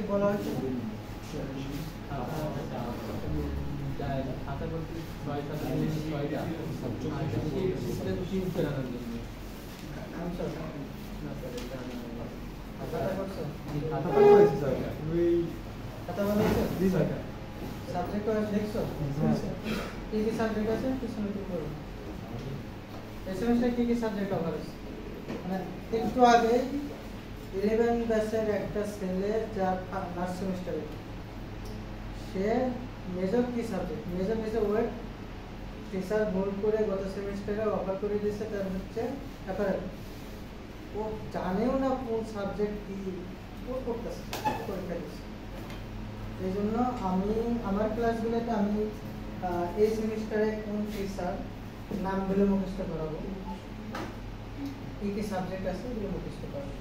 কি বলা হয়েছে? খাতা বলতে 6টা 6টা তিন ফেরানোর জন্য আনসার না স্যার এটা খাতা করছো? খাতা করেছি স্যার ওই খাতা বানাইছো? জি স্যার সাবজেক্ট ওয়াইজ লিখছো? কি কি সাবজেক্ট আছে পিছনে কি করব? এই সেমিস্টারে কি কি সাবজেক্ট কভার আছে? মানে একটু আগে 11 ব্যাচের একটা ছেলে যার লাস্ট সেমিস্টারে সে মেজর কি সাবজেক্ট মেজর ওয়ার্ড টিচার ভুল করে গত সেমিস্টারে অফার করে দিয়েছে তার হচ্ছে অ্যাপারেল ও জানেও না কোন সাবজেক্ট কি ও করতেছে পরীক্ষা দিচ্ছে এই জন্য আমি আমার ক্লাসগুলোতে আমি এই সেমিস্টারে কোন টিচার নামগুলো মুখস্থ করাবো কি কি সাবজেক্ট আছে এগুলো মুখস্থ করাবো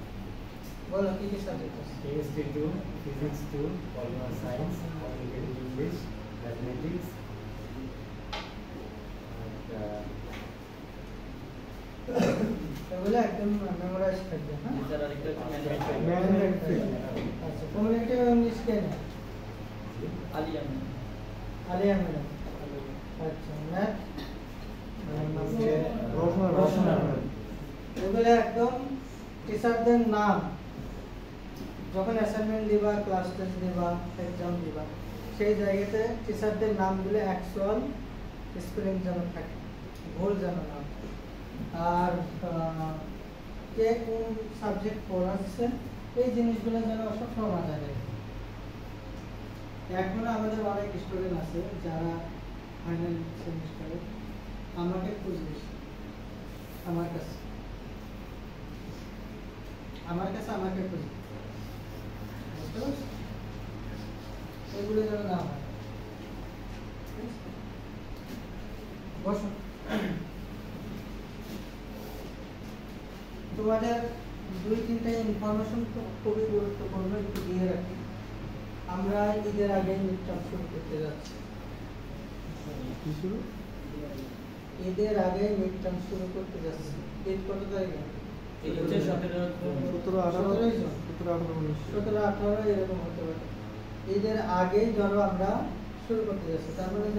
বলো কি কি সাবজেক্ট আছে Chemistry 2, Physics 2, Polymer Science, Organic English, Mathematics, এগুলো একদম মেমোরাইজ থাকবে হ্যাঁ স্যার আরেকটা আচ্ছা কমিউনিটি ইংলিশ কেন আলিয়া আলিয়া ম্যাডাম আচ্ছা ম্যাথ রোশনা এগুলো একদম টিচারদের নাম যখন অ্যাসাইনমেন্ট দিবা ক্লাস টেস্ট দিবা এক্সাম দিবা সেই জায়গাতে টিচারদের নামগুলো অ্যাকচুয়াল স্পেলিং যেন থাকে ভুল যেন না আর কে কোন সাবজেক্ট পড়াচ্ছে এই জিনিসগুলো যেন সবসময় মাথায় রাখে এখন আমাদের অনেক স্টুডেন্ট আছে যারা ফাইনাল সেমিস্টারে আমাকে খুঁজবে আমার কাছে আমাকে খুঁজবে বুঝতে পারছো এগুলো যেন না হয় বসো তোমাদের 2-3টা ইনফরমেশন খুবই গুরুত্বপূর্ণ একটু দিয়ে রাখি আমরা ঈদের আগে মিডটার্ম শুরু করতে যাচ্ছি কি শুরু ঈদের আগে মিডটার্ম শুরু করতে যাচ্ছি ঈদ কত তারিখে 17-18 এরকম হতে পারে ঈদের আগেই ধরো আমরা শুরু করতে যাচ্ছি তার মানে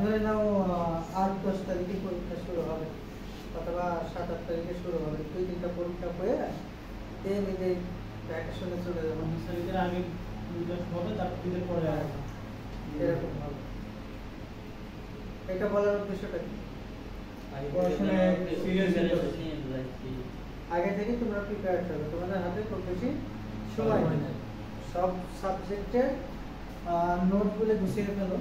ধরে নাও 8-10 তারিখে পরীক্ষা শুরু হবে অথবা 7-8 তারিখে শুরু হবে 2-3টা পরীক্ষা হয়ে দেন ঈদের ভ্যাকেশনে চলে যাবো ঈদের আগে হবে তারপর ঈদের পরে এরকম হবে এটা বলার উদ্দেশ্যটা কি আগে থেকে তোমরা প্রিপেয়ার থাকবে তোমাদের হাতে খুব বেশি সময় নেই সব সাবজেক্টের নোটগুলো গুছিয়ে ফেলো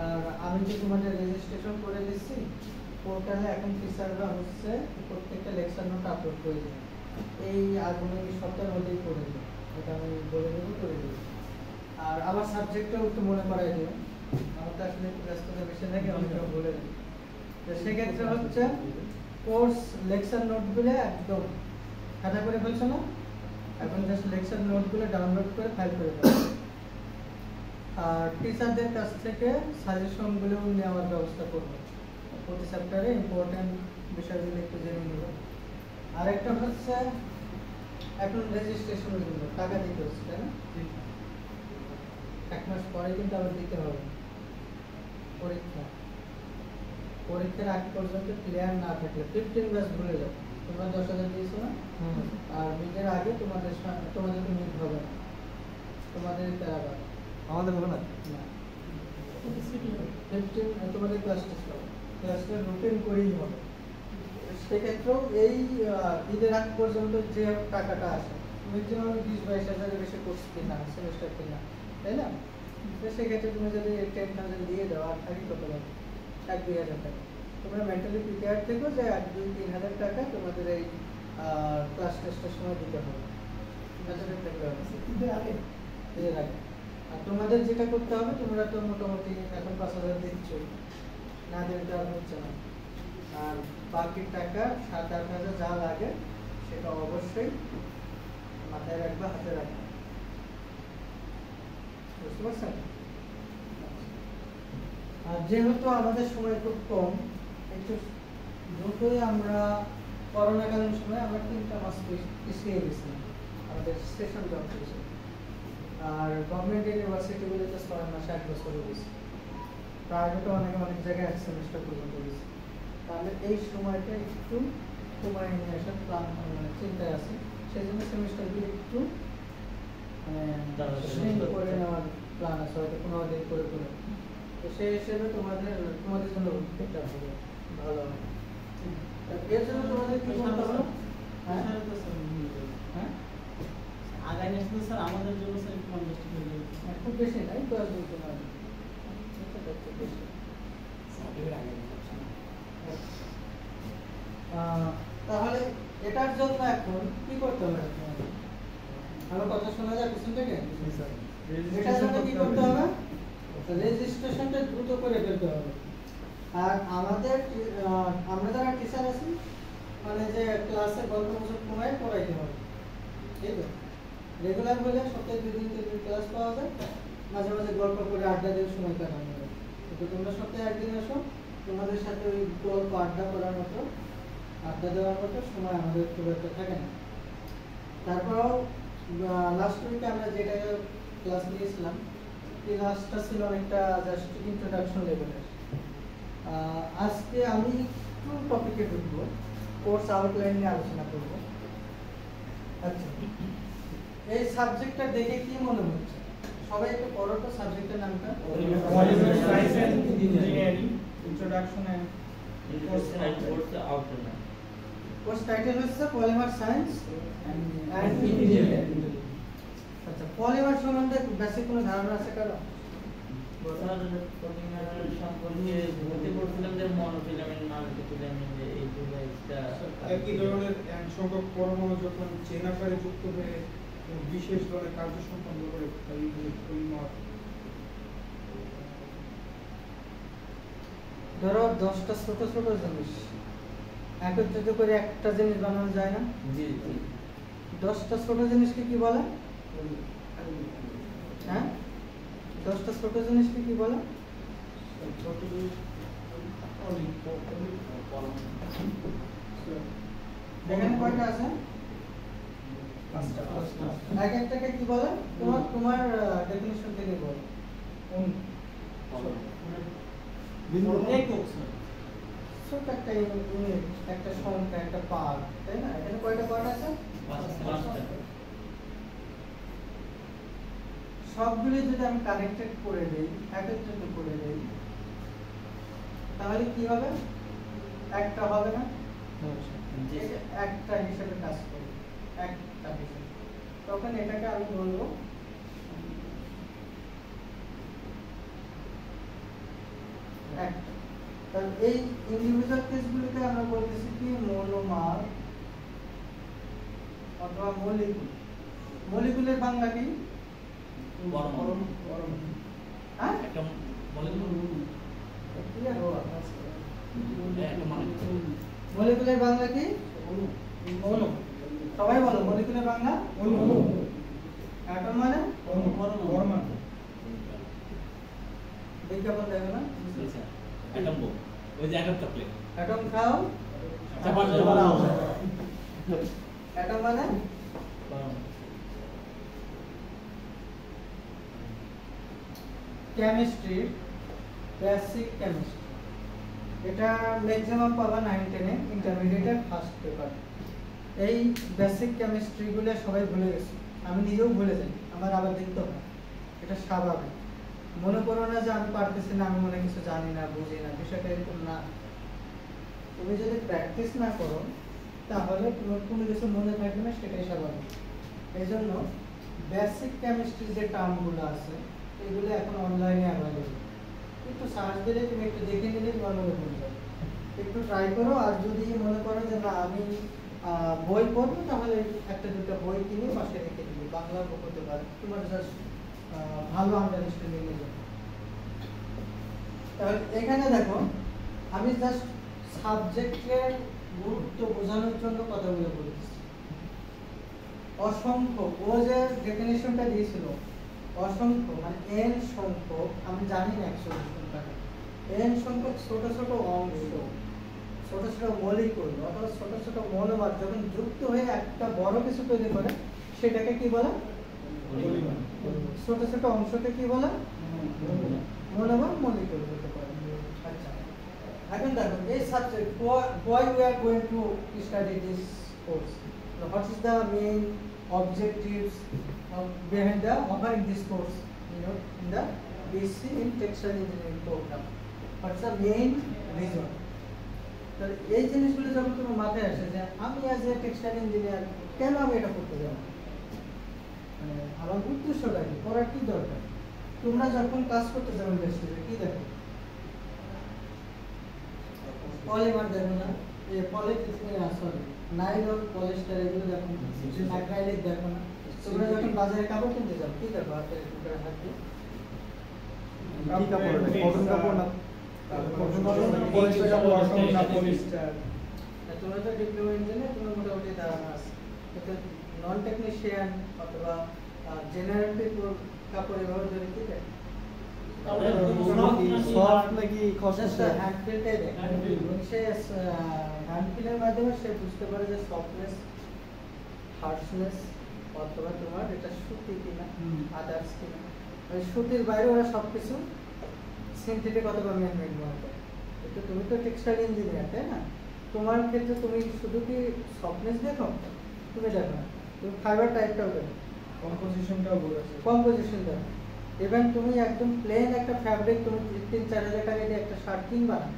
আর আমি যে তোমাদের রেজিস্ট্রেশন করে দিচ্ছি পোর্টালে এখন টিচাররা হচ্ছে প্রত্যেকটা লেকচার নোট আপলোড করে দেবে এই আগামী সপ্তাহের মধ্যেই করে দেবে এটা আমি বলে দেবো করে দেবো আর আমার সাবজেক্টটাও একটু মনে করাই দিও আমার তো আসলে একটু ব্যস্ততা বেশি থাকে অনেকটা বলে দিই তো সেক্ষেত্রে হচ্ছে কোর্স লেকচার নোটগুলো একদম খাতা করে ফেলছো না এখন জাস্ট লেকচার নোটগুলো ডাউনলোড করে ফাইল করে ফেলো আর টিচারদের কাছ থেকে সাজেশনগুলো নেওয়ার ব্যবস্থা করবো প্রতি চ্যাপ্টারে ইম্পর্টেন্ট বিষয়গুলো একটু জেনে নেব আরেকটা হচ্ছে এখন রেজিস্ট্রেশনের জন্য টাকা দিতে হচ্ছে তাই না 1 মাস পরে কিন্তু আবার দিতে হবে পরীক্ষার আগ পর্যন্ত ক্লিয়ার না থাকলে 15 ব্যাচ ভুলে যাও তোমরা 10,000 দিয়েছো না আর মিডের আগে তোমাদের তো মিড হবে না তোমাদের তারা আমাদের হবে না 15 তোমাদের ক্লাস টেস্ট হবে ক্লাসটা রুটিন করেই হবে সেক্ষেত্রেও এই ঈদের আগ পর্যন্ত যে টাকাটা আসে ম্যাক্সিমাম 20-22,000 বেশি কোর্স কিনা সেমিস্টার কিনা তাই না তো সেক্ষেত্রে তুমি যদি 10,000 দিয়ে দাও আর থাকি কত লাগবে 1-2,000 টাকা তোমরা মেন্টালি প্রিপেয়ার থেকো যে 1-2-3,000 টাকা তোমাদের এই ক্লাস টেস্টের সময় দিতে হবে ঈদের আগে আর তোমাদের যেটা করতে হবে তোমরা তো মোটামুটি এখন 5,000 দিচ্ছ না দিলে তো আর হচ্ছে না আর বাকি টাকা 7-8,000 যা লাগে সেটা অবশ্যই মাথায় রাখবে হাতে রাখবে বুঝতে পারছেন আর যেহেতু আমাদের সময় খুব কম একটু দ্রুতই আমরা করোনাকালীন সময় আমরা 3টা মাস পিছিয়ে গেছিলাম আমাদের সেশন জব করেছি আর গভর্নমেন্ট ইউনিভার্সিটিগুলোতে 6 মাস 1 বছরও দিচ্ছে, প্রাইভেটে অনেক জায়গায় 1 সেমিস্টার পর্যন্ত দিচ্ছে। তাহলে এই সময়টা একটু কমায় নিয়ে আসার প্ল্যান মানে চিন্তায় আছে, সেই জন্য সেমিস্টারগুলো একটু মানে করে নেওয়ার প্ল্যান আছে, হয়তো 15 দিন করে করে। তো সেই হিসেবে তোমাদের জন্য এটা হবে ভালো হবে। এর জন্য তোমাদের কি করতে হবে? হ্যাঁ হ্যাঁ আগামী মাসে তো স্যার আমাদের জন্য স্যার একটু কনজেস্টেড হয়ে যাবে। খুব বেশি নাই, 10 দিন তোমার খুব বেশি। তাহলে এটার জন্য এখন কি করতে হবে? আমার কথা শোনা যায় পিছন থেকে? এটার জন্য কি করতে হবে? রেজিস্ট্রেশনটা দ্রুত করে ফেলতে হবে। আর আমরা যারা টিচার আছি মানে যে ক্লাসে গল্প গুজব কমায় পড়াইতে হবে, ঠিক আছে? রেগুলার হলে সপ্তাহে 2 দিন 3 দিন ক্লাস পাওয়া যায়, মাঝে মাঝে গল্প করে আড্ডা দিয়ে সময় কাটানো যায়। কিন্তু তোমরা সপ্তাহে 1 দিন আসো, তোমাদের সাথে ওই গল্প আড্ডা করার মতো, আড্ডা দেওয়ার মতো সময় আমাদের খুব একটা থাকে না। তারপরেও লাস্ট উইকে আমরা যেটা ক্লাস নিয়েছিলাম, এই ক্লাসটা ছিল অনেকটা জাস্ট ইন্ট্রোডাকশন লেভেলের। আজকে আমি একটু টপিকে ঢুকবো, কোর্স আউটলাইন নিয়ে আলোচনা করব। আচ্ছা, এই সাবজেক্টটা দেখে কি মনে হচ্ছে? সবাই একটু পড়ো তো সাবজেক্টের নামটা। Polymer science and engineering, introduction and course title হচ্ছে পলিমার সায়েন্স এন্ড ইঞ্জিনিয়ারিং। আচ্ছা, পলিমার সম্বন্ধে বেসিক কোনো ধারণা আছে কারো? স্যার পলিমার সম্পর্কে বলতে পড়ছিলাম যে মনোফিলামেন্ট মাল্টিফিলামেন্ট এই দুইটা একই ধরনের এক সংখ্যক পরমাণু যখন চেন আকারে যুক্ত হয়ে বিশেষ ধরনের কার্য সম্পন্ন করে তাই পলিমার। ধরো 10টা ছোট ছোট জিনিস একত্রিত করে একটা জিনিস বানানো যায় না? জি জি 10টা ছোট জিনিসকে কি বলে? হ্যাঁ, 10টা ছোট জিনিসকে কি বলে? এখানে কয়টা আছে? 5টা। এক একটাকে কি বলে? তোমার ডেফিনিশন থেকে বলো। ছোট একটা ইউনিট, একটা সংখ্যা, একটা পার্ট, তাই না? এখানে কয়টা পার্ট আছে? 5টা। সবগুলি যদি আমি কানেক্টেড করে দেই, একত্রিত করে দেই, তাহলে কি হবে? একটা হবে না? এটা একটা হিসেবে কাজ করবে, একটা হিসেবে। তখন এটাকে আমি বলবো একটা। তাহলে এই ইন্ডিভিজুয়াল কেসগুলোকে আমরা বলতেছি কি মনোমার অথবা মলিকুল। মলিকুলের বাংলা কি? পরমাণু। হ্যাঁ, একটা মলিকুল ক্লিয়ার হো আপনার। একটা মলিকুল মলিকুলের বাংলা কি? অণু। সবাই বলো মলিকুলের বাংলা অণু। অ্যাটম মানে পরমাণু। বিজ্ঞাপন দেখো না? অ্যাটম বোম ওই যে অ্যাটম চকলেট অ্যাটম খাও, চাপার জন্য বলা হয় অ্যাটম মানে কেমিস্ট্রি, বেসিক কেমিস্ট্রি। এটা ম্যাক্সিমাম পাবা 9-10 এ ইন্টারমিডিয়েটের ফার্স্ট পেপার। এই বেসিক কেমিস্ট্রিগুলো সবাই ভুলে গেছে, আমি নিজেও ভুলে যাই, আমার আবার দেখতে হয়। এটা স্বাভাবিক। মনে করো না যে আমি পারতেছি না, আমি মনে কিছু জানি না, বুঝি না, বিষয়টা এরকম না। তুমি যদি প্র্যাকটিস না করো তাহলে তোমার কোনো কিছু মনে থাকবে না, সেটাই স্বাভাবিক। এই জন্য বেসিক কেমিস্ট্রির যে টার্মগুলো আছে এগুলো এখন অনলাইনে অ্যাভেলেবল। একটু সার্চ দিলে তুমি একটু দেখে নিলে তোমার মনে পড়ে যাবে। একটু ট্রাই করো। আর যদি মনে করো যে না আমি বই পড়বো, তাহলে একটা দুটো বই কিনে পাশে রেখে দিবি, বাংলা বই হতে পারে, তোমার জাস্ট ভালো আন্ডারস্ট্যান্ডিং হয়ে যাবে। তাহলে এখানে দেখো আমি জাস্ট সাবজেক্টের গুরুত্ব বোঝানোর জন্য কথাগুলো বলতেছি। অসংখ্য, ও যে ডেফিনিশনটা দিয়েছিল, অসংখ্য মানে n সংখ্যক, আমি জানি না 100 সংখ্যাটা, n সংখ্যক ছোট ছোট অংশ, ছোট ছোট মলিকুল অথবা ছোট ছোট মনোমার যখন যুক্ত হয়ে একটা বড় কিছু তৈরি করে, সেটাকে কি বলে? পলিমার। ছোট ছোট অংশকে কি বলে? মনোমার মলিকিউল বলতে পারে। আচ্ছা, এখন দেখো এই subject why we are going to study this course, what is the main objectives behind the offering this course, in the BSc in Textile Engineering program, what's the main reason? তাহলে এই জিনিসগুলো যখন তোমার মাথায় আসে যে আমি অ্যাজ এ টেক্সটাইল ইঞ্জিনিয়ার কেন আমি এটা করতে যাবো, আমার উদ্দেশ্যটা কি, করার কি দরকার? তোমরা যখন কাজ করতে যাবে ইন্ডাস্ট্রিতে কি দেখো? পলিমার দেখো না, সরি নাইলন, পলিস্টার, এগুলো দেখো না, অ্যাক্রাইলিক দেখো না। তোমরা যখন বাজারে কাপড় কিনতে যাও কি দেখো? হাতের হাতে কি কাপড় এটা? কটন কাপড় না তোমরা তো ডিপ্লোমা ইঞ্জিনিয়ার, তোমার মোটামুটি ধারণা আছে, কিন্তু নন টেকনিশিয়ান অথবা জেনারেল পিপল কাপড় এভাবে ধরে কি দেখে? সফট নাকি খসখসে? হ্যান্ড ফিলটাই দেখে, এবং সে হ্যান্ড ফিলের মাধ্যমে সে বুঝতে পারে যে সফটনেস, হার্ডনেস, অথবা তোমার এটা সুতি কিনা, আদার্স কিনা। ওই সুতির বাইরে ওরা সবকিছু সিনথেটিক অথবা ম্যানমেড মনে করে। কিন্তু তুমি তো টেক্সটাইল ইঞ্জিনিয়ার, তাই না? তোমার ক্ষেত্রে তুমি শুধু কি সফটনেস দেখো? তুমি দেখো না, তুমি ফাইবার টাইপটাও দেখো, কম্পোজিশনটাও বলেছে। কম্পোজিশন দেখো। ইভেন তুমি একদম প্লেন একটা ফ্যাব্রিক তুমি 3-4 হাজার টাকা দিয়ে একটা শার্ট কিনবা না,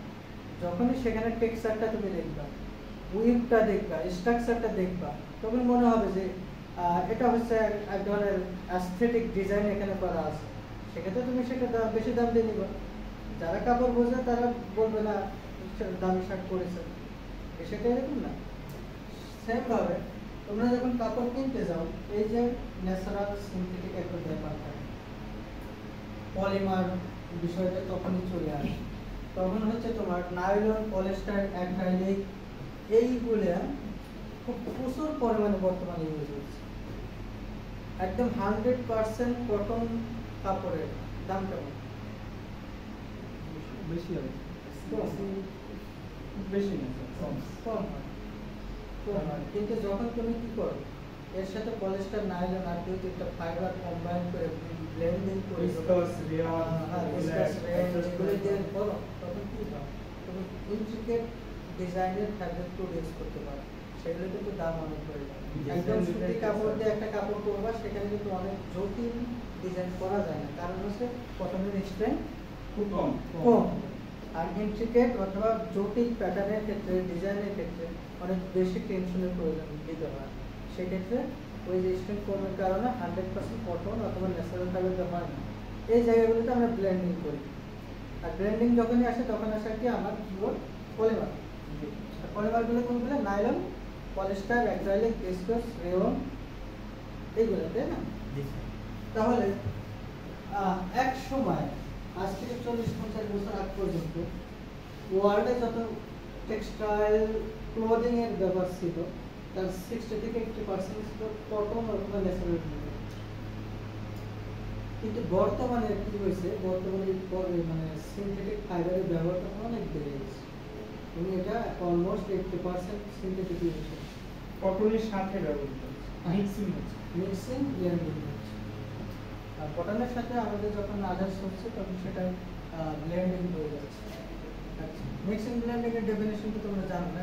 যখনই সেখানে টেক্সচারটা তুমি দেখবা, উইভটা দেখবা, স্ট্রাকচারটা দেখবা, তখন মনে হবে যে এটা হচ্ছে এক ধরনের অ্যাস্থেটিক ডিজাইন এখানে করা আছে। সেক্ষেত্রে তুমি সেটা বেশি দাম দিয়ে নিবা। যারা কাপড় বোঝে তারা বলবে না দামি শার্ট পরেছে, সেটা এরকম না। সেম ভাবে তোমরা যখন কাপড় কিনতে যাও, এই যে ন্যাচারাল সিনথেটিক একটা ব্যাপার থাকে, পলিমার বিষয়টা তখনই চলে আসে। তখন হচ্ছে তোমার নাইলন, পলিস্টার, অ্যাক্রাইলিক এইগুলো খুব প্রচুর পরিমাণে বর্তমানে ইউজ হচ্ছে। একদম 100% কটন কাপড়ের দাম কেমন? বেশি হবে। বেশি না, কম হয়, কম হয়। কিন্তু যখন তুমি কি করো, এর সাথে পলিস্টার, নাইলন আর 2-3টা ফাইবার কম্বাইন করে ব্লেন্ডিং করে ভিসকাস, রেয়ন, এগুলো দিয়ে করো, তখন কি হয়? তুমি ইন্ট্রিকেট ডিজাইনের ফ্যাব্রিক প্রডিউস করতে পারো। সেগুলো কিন্তু দাম অনেক পড়ে যায়। একদম সুতি কাপড় দিয়ে একটা কাপড় করবা, সেখানে কিন্তু অনেক জটিল ডিজাইন করা যায় না, কারণ হচ্ছে কটনের স্ট্রেংথ খুব কম। কম। আর ইন্ট্রিকেট অথবা জটিল প্যাটার্নের ক্ষেত্রে, ডিজাইনের ক্ষেত্রে অনেক বেশি টেনশনের প্রয়োজন দিতে হয়। সেক্ষেত্রে ওই যে স্ট্রেংথ কমের কারণে 100% কটন অথবা ন্যাচারাল ফাইবার হয় না। এই জায়গাগুলোতে আমরা ব্লেন্ডিং করি। আর ব্লেন্ডিং যখনই আসে তখন আসে কি আমার কিবোর্ড পলিমার। পলিমারগুলো কোনগুলো? Nylon, polyester, acrylic, viscose, rayon, এইগুলো, তাই না? তাহলে এক সময় আজ থেকে 40-50 বছর আগ পর্যন্ত ওয়ার্ল্ডে যত টেক্সটাইল ক্লোদিং এর ব্যাপার ছিল, তার 60-80% ছিল কটন অথবা ন্যাচারাল ফাইবার। কিন্তু বর্তমানে কি হয়েছে, বর্তমানে মানে সিনথেটিক ফাইবারের ব্যবহারটা অনেক বেড়ে গেছে। তুমি এটা অলমোস্ট 80% সিনথেটিক ইউজ হচ্ছে, কটনের সাথে ব্যবহৃত মিক্সিং হচ্ছে। মিক্সিং, ব্লেন্ডিং হচ্ছে। আর কটনের সাথে আমাদের যখন আদার্স হচ্ছে তখন সেটা ব্লেন্ডিং হয়ে যাচ্ছে। মিক্সিং ব্লেন্ডিং এর ডেফিনেশন তো তোমরা জানো না।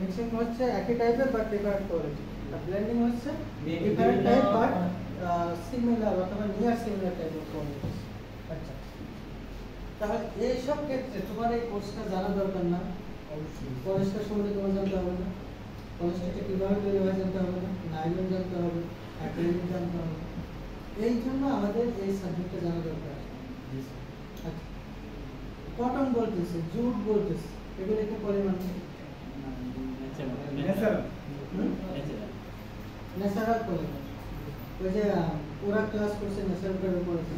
মিক্সিং হচ্ছে একই টাইপের বাট ডিফারেন্ট কোয়ালিটি, আর ব্লেন্ডিং হচ্ছে ডিফারেন্ট টাইপ বাট সিমিলার অথবা near similar type of quality. আচ্ছা, তাহলে এইসব ক্ষেত্রে তোমার এই কোর্সটা জানা দরকার না? অবশ্যই। পলিস্টার সম্বন্ধে তোমার জানতে হবে না, পলিস্টারটা কীভাবে তৈরি হয় জানতে হবে না, নাইলন জানতে হবে, অ্যাক্রিলিক জানতে হবে। এই জন্য আমাদের এই সাবজেক্টটা জানা দরকার। আচ্ছা, কটন বলতেছে, জুট বলতেছে, এগুলো কি পরিমাণ? ন্যাচারাল। Natural polymer. ওই যে ওরা ক্লাস করছে ন্যাচারাল ফাইবার করেছে,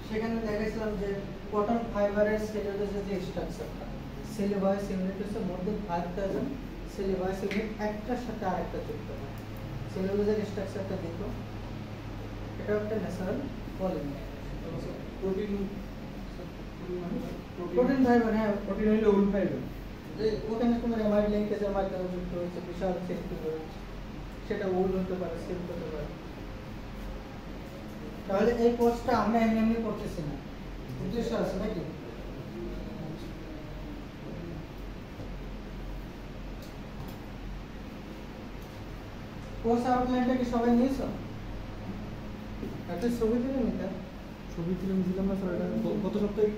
সেখানে দেখেছিলাম যে কটন ফাইবারের সেলুলোজের যে স্ট্রাকচারটা, সেলুলোজ ইউনিট হচ্ছে মধ্যে 5000 সেলুলোজ ইউনিট একটার সাথে আরেকটা যুক্ত হয়। সেলুলোজের স্ট্রাকচারটা দেখো, এটা একটা natural polymer. Protein protein fibre, হ্যাঁ, প্রোটিন হইলে উল ফাইবার। যে ওখানে তোমার অ্যামাইড লিঙ্কেজের মাধ্যমে যুক্ত হচ্ছে, বিশাল চেন রয়েছে, সেটা উল হতে পারে, সিল্ক হতে পারে। তাহলে এই কোর্সটা আমরা এমনি এমনি করতেছি না, উদ্দেশ্য আছে নাকি? কোর্স আউটলাইনটা কি সবাই নিয়েছো? একটা ছবি তুলে নিতে। ছবি তুলে নিয়েছিলাম না স্যার, এটা গত সপ্তাহে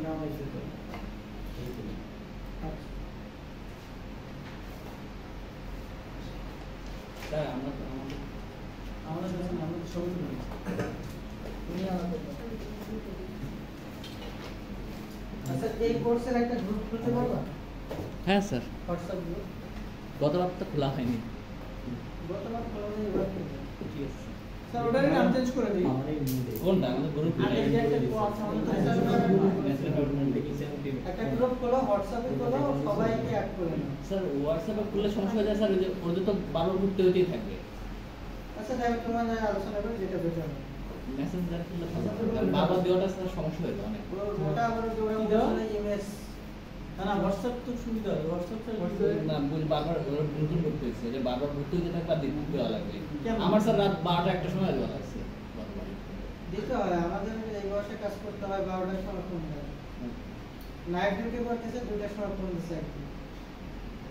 না হয়েছে তো আচ্ছা। স্যার আমরা তো আমাদের আমরা ছবি তুলে নিচ্ছি। তুমি আমাকে দাও। আচ্ছা, এই কোর্সের একটা গ্রুপ খুলতে পারবা? হ্যাঁ স্যার, হোয়াটসঅ্যাপ গ্রুপ? গতবার তো খোলা হয়নি। গতবার খোলা নেই, এবার খুলবে। ঠিক আছে স্যার ওটারই নাম চেঞ্জ করে দিই। আমারই নিয়ে কোনটা আমাদের গ্রুপ আগে যে একটা কোর্স একটা গ্রুপ খোলো, হোয়াটসঅ্যাপে খোলো, সবাইকে অ্যাড করে নাও। স্যার হোয়াটসঅ্যাপে খুললে সমস্যা হয়ে যায় স্যার, ওই যে ওদের তো বারবার ঘুরতে হতেই থাকবে। আচ্ছা, দেখো তোমার আলোচনা করে যেটা বেটার হবে। মেসেজ দেওয়ার খুললে ভালো হবে। কারণ বারবার দেওয়াটা স্যার সমস্যা হতো অনেক। ওটা আবার জোরে বলে ইমেজ। না না, হোয়াটসঅ্যাপ তো সুবিধা হয়, হোয়াটসঅ্যাপটা না বুঝি বারবার ওরা নতুন করতে হচ্ছে যে বারবার ঘুরতে হতে থাকবে আর দিতে দেওয়া লাগবে। কেমন? আমার স্যার রাত 12টা একটা সময় দেওয়া লাগছে গতবার। দিতে হয়, আমাদের এই বয়সে কাজ করতে হয়, 12টার সময় ফোন দেয়। নাইট ডিউটি করতেছে, 2টার সময় ফোন দিচ্ছে একদিন।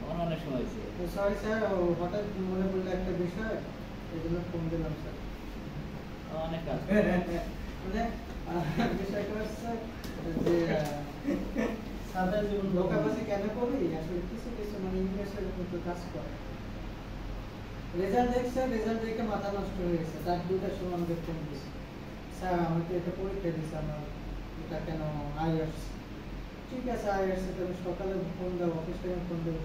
আমার অনেক সময় হয়েছে। তো সরি স্যার, হঠাৎ মনে পড়লো একটা বিষয়, এই জন্য ফোন দিলাম স্যার। আমার অনেক কাজ। মানে বিষয়টা হচ্ছে যে সাধারণ জীবন লোকাবাসী কেন করি, আসলে কিছু কিছু মানে ইংলিশের কিন্তু কাজ করে। রেজাল্ট দেখছে, রেজাল্ট দেখে মাথা নষ্ট হয়ে গেছে, তার 2টার সময় আমাকে ফোন দিচ্ছে, স্যার আমি তো এটা পরীক্ষা দিচ্ছি, আমার এটা কেন আইএস। ঠিক আছে, আইএস তুমি সকালে ফোন দাও, অফিস থেকে ফোন দেবো।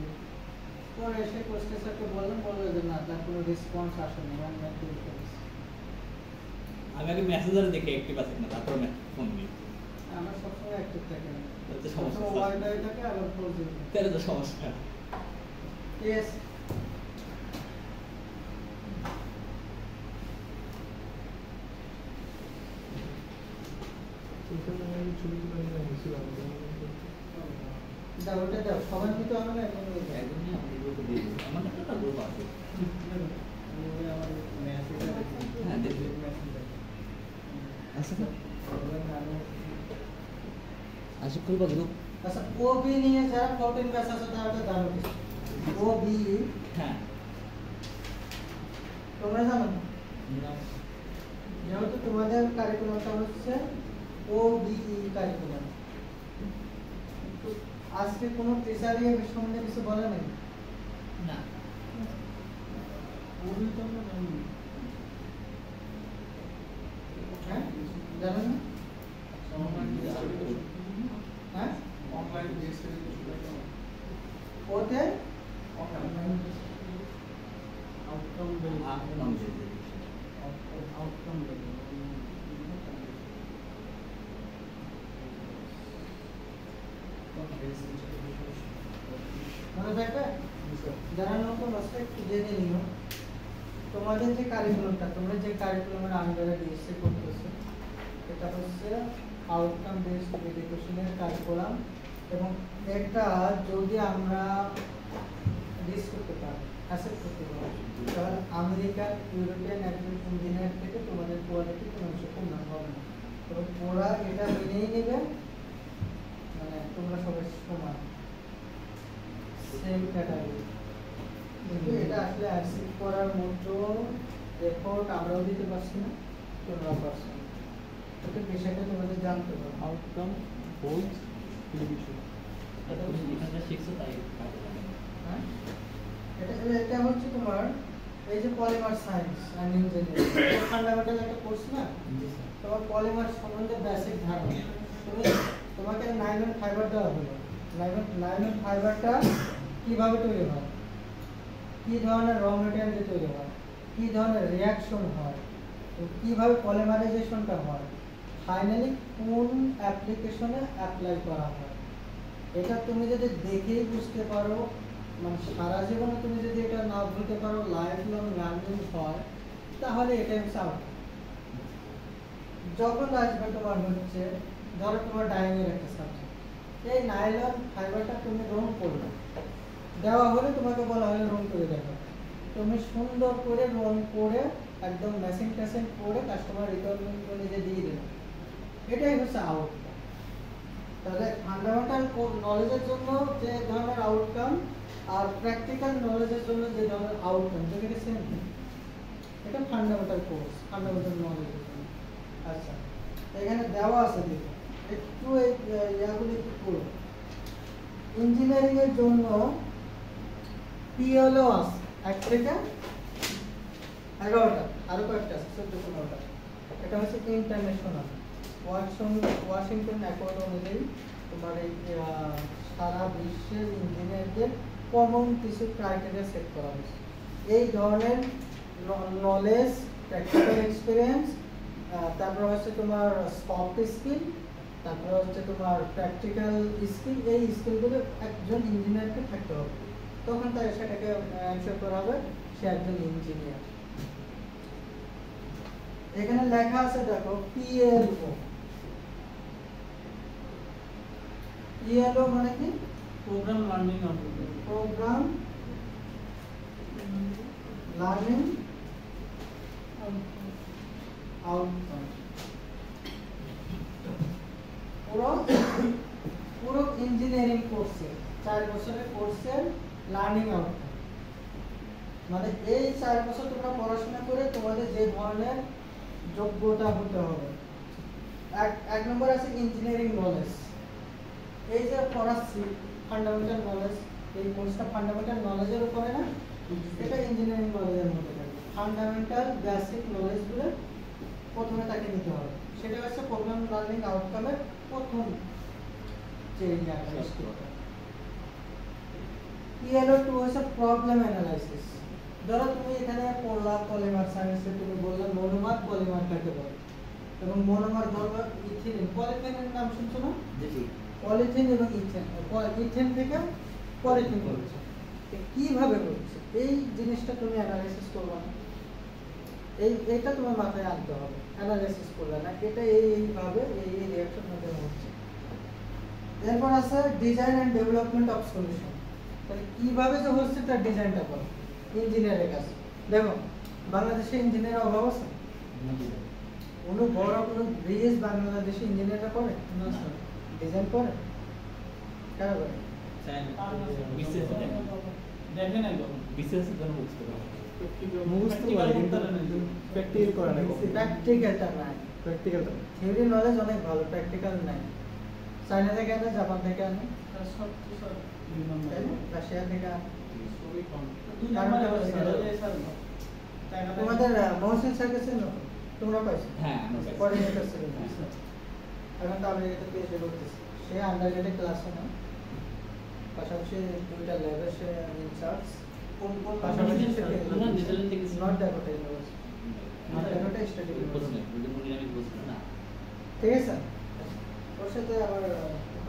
পরে এসে কোর্সকে স্যারকে বললাম, বললো যে না, তার কোনো রেসপন্স আসেনি, আমি পরীক্ষা দিচ্ছি। আমি আগে মেসেঞ্জারে দেখে অ্যাক্টিভ আছে কিনা, তারপর ফোন দিই। আমার সবসময় অ্যাক্টিভ থাকে না, তাহলে তো সমস্যা সবসময় ওয়াইফাই থাকে, আবার ফোর জিবি। তাহলে তো সমস্যা। ইয়েস। এখানে আমি ছবি তুলে নিয়ে গেছিলাম। দাও, ওটা দাও, সবাই দিতে হবে না এখন। একদমই আমি গ্রুপে দিয়ে দিই। আমার কাছে একটা গ্রুপ আছে। হ্যাঁ দেখবে। আছে স্যার। আশিক করবা গ্রুপ? আচ্ছা, ওবি নিয়ে যারা 14 ব্যাচ আছে তারা তো জানো কিছু। ওবি হ্যাঁ। তোমরা জানো? না। যেহেতু তোমাদের কারিকুলামটা হচ্ছে ওবিই কারিকুলাম, আজকে কোনো টিচারই এর সম্বন্ধে কিছু বলে নাই? না। ওবি তো আমরা জানি। হ্যাঁ, জানো না? হ্যাঁ, অনলাইন বেসে ওতে অনলাইন আউটকাম আউটকাম মনে থাকবে? যারা নতুন আসছে একটু জেনে নিও, তোমাদের যে কারিকুলামটা, তোমরা যে কারিকুলামের আন্ডারে ডিএসসি করতেছো, এটা হচ্ছে আউটকাম বেসড এডুকেশনের কারিকুলাম। এবং এটা যদি আমরা ডিস করতে পারি, অ্যাসেপ্ট করতে পারি, তাহলে আমেরিকান ইউরোপিয়ান একজন ইঞ্জিনিয়ার থেকে তোমাদের কোয়ালিটি কোনো অংশ কম হবে না। তবে ওরা এটা মেনেই নেবে, মানে তোমরা সবাই সমান, সেম ক্যাটাগরি। কিন্তু এটা আসলে অ্যাকসেপ্ট করার মতো এফোর্ট আমরাও দিতে পারছি না, তোমরাও পারছো না। ওটা বিষয়টা তোমাদের জানতে হবে। Outcome holes television. আর তুমি যেখানটা শিখছো তাই কাজে লাগে। হ্যাঁ, এটা হচ্ছে তোমার এই যে polymer science and engineering, fundamental একটা কোর্স না, তোমার পলিমার সম্বন্ধে বেসিক ধারণা। তোমাকে নাইলন ফাইবার দেওয়া হলো, নাইলন ফাইবারটা কিভাবে তৈরি হয়, কি ধরনের র মেটেরিয়াল দিয়ে তৈরি হয়, কি ধরনের রিয়াকশন হয়, তো কিভাবে পলিমারাইজেশনটা হয়, ফাইনালি কোন অ্যাপ্লিকেশনে অ্যাপ্লাই করা হয়। এটা তুমি যদি দেখেই বুঝতে পারো, মানে সারা জীবনে তুমি যদি এটা না বুঝতে পারো, লাইফ লং লার্নিং হয়, তাহলে এটাই হচ্ছে আউটকাম। যখন আসবে তোমার হচ্ছে, ধরো তোমার ডাইনিংয়ের একটা সাবজেক্ট, এই নাইলন ফাইবারটা তুমি রং করবে, দেওয়া হলে তোমাকে বলা হলে রং করে দেখো, তুমি সুন্দর করে রং করে একদম মেশিন টেশিন করে কাস্টমার রিকোয়ারমেন্ট অনুযায়ী দিয়ে দেবে, এটাই হচ্ছে আউটকাম। তাহলে ফান্ডামেন্টাল নলেজের জন্য যে ধরনের আউটকাম আর প্র্যাকটিক্যাল নলেজের জন্য যে ধরনের আউটকাম, দুটোকে সেম। এটা ফান্ডামেন্টাল কোর্স, ফান্ডামেন্টাল নলেজের জন্য। আচ্ছা, এখানে দেওয়া আছে, দেখো একটু এই ইয়াগুলো একটু পড়ো। ইঞ্জিনিয়ারিং এর জন্য পিএলও আছে 1 থেকে 11টা, আরো কয়েকটা আছে 14-15টা। এটা হচ্ছে ইন্টারন্যাশনাল ওয়াশিংটন অ্যাকর্ড অনুযায়ী তোমার এই সারা বিশ্বের ইঞ্জিনিয়ারদের কমন কিছু ক্রাইটেরিয়া সেট করা হয়েছে। এই ধরনের নলেজ, প্র্যাকটিক্যাল এক্সপিরিয়েন্স, তারপর হচ্ছে তোমার সফট স্কিল, তারপর হচ্ছে তোমার প্র্যাকটিক্যাল স্কিল, এই স্কিলগুলো একজন ইঞ্জিনিয়ারকে থাকতে হবে, তখন তাই সেটাকে অ্যানসার করা হবে সে একজন ইঞ্জিনিয়ার। এখানে লেখা আছে দেখো পিএলও। পিএলও মানে কি? program learning outcome. Program learning outcome. পুরো ইঞ্জিনিয়ারিং কোর্সে 4 বছরের কোর্সের লার্নিং আউটকাম, মানে এই 4 বছর তোমরা পড়াশোনা করে তোমাদের যে ধরনের যোগ্যতা হতে হবে। এক নম্বর আছে ইঞ্জিনিয়ারিং নলেজ। এই যে পড়াচ্ছি ফান্ডামেন্টাল নলেজ, এই কোর্সটা ফান্ডামেন্টাল নলেজের উপরে না, এটা ইঞ্জিনিয়ারিং নলেজের মধ্যে থাকে। ফান্ডামেন্টাল বেসিক নলেজগুলো প্রথমে তাকে নিতে হবে, সেটা হচ্ছে প্রোগ্রাম লার্নিং আউটকামের প্রথম যে ইয়াটা। PLO2 হচ্ছে প্রবলেম অ্যানালাইসিস। ধরো তুমি এখানে পড়লা পলিমার সায়েন্সে, তুমি বললে মনোমার পলিমার কাকে বলে, এবং মনোমার ধরো ইথিলিন। পলিথিনের নাম শুনছো না? পলিথিন এবং ইথেন, ইথেন থেকে পলিথিন করছে, কিভাবে করছে এই জিনিসটা তুমি অ্যানালাইসিস করবা না, এইটা তোমার মাথায় আনতে হবে। অ্যানালাইসিস করলে না, এটা এইভাবে এই রিঅ্যাকশন মধ্যে হচ্ছে। এরপর আছে design and development of solution. তাহলে কিভাবে যে হচ্ছে তার ডিজাইনটা করো ইঞ্জিনিয়ারের কাছে। দেখো বাংলাদেশে ইঞ্জিনিয়ারের অভাব আছে? কোনো বড় কোনো ব্রিজ বাংলাদেশে ইঞ্জিনিয়াররা করে না, স্যার ডিজাইন করে কারা করে? দেখেন একদম বিশেষ জন্য বুঝতে পারবে। মুখস্থ করে কিন্তু প্র্যাকটিক্যাল করে না। প্র্যাকটিক্যালটা নাই, প্র্যাকটিক্যালটা থিওরি নলেজ অনেক ভালো, প্র্যাকটিক্যাল নাই। চায়না থেকে আনে, জাপান থেকে আনে, সব তো স্যার দুই তাই নম্বর না? রাশিয়া থেকে আনে। খুবই কম দুই কারণটা নম্বরে হচ্ছে স্যার এটা। এই স্যার টাকা তোমাদের মহসিন স্যারকে চেনো? তোমরা পাইছো? হ্যাঁ, আমরা পাইছি। কোঅর্ডিনেটর ছিলেন। হ্যাঁ, স্যার। এখন তো আমেরিকাতে পিএইচডি করতেছে। সে আন্ডারগ্রেডে ক্লাসে না, পাশাপাশি 2টা ল্যাবে সে ইনচার্জ। কোন কোন পাশাপাশি সে না, নেদারল্যান্ড থেকে ছিল। North Dakota university, north Dakota state university. ঠিক আছে, ওর সাথে আবার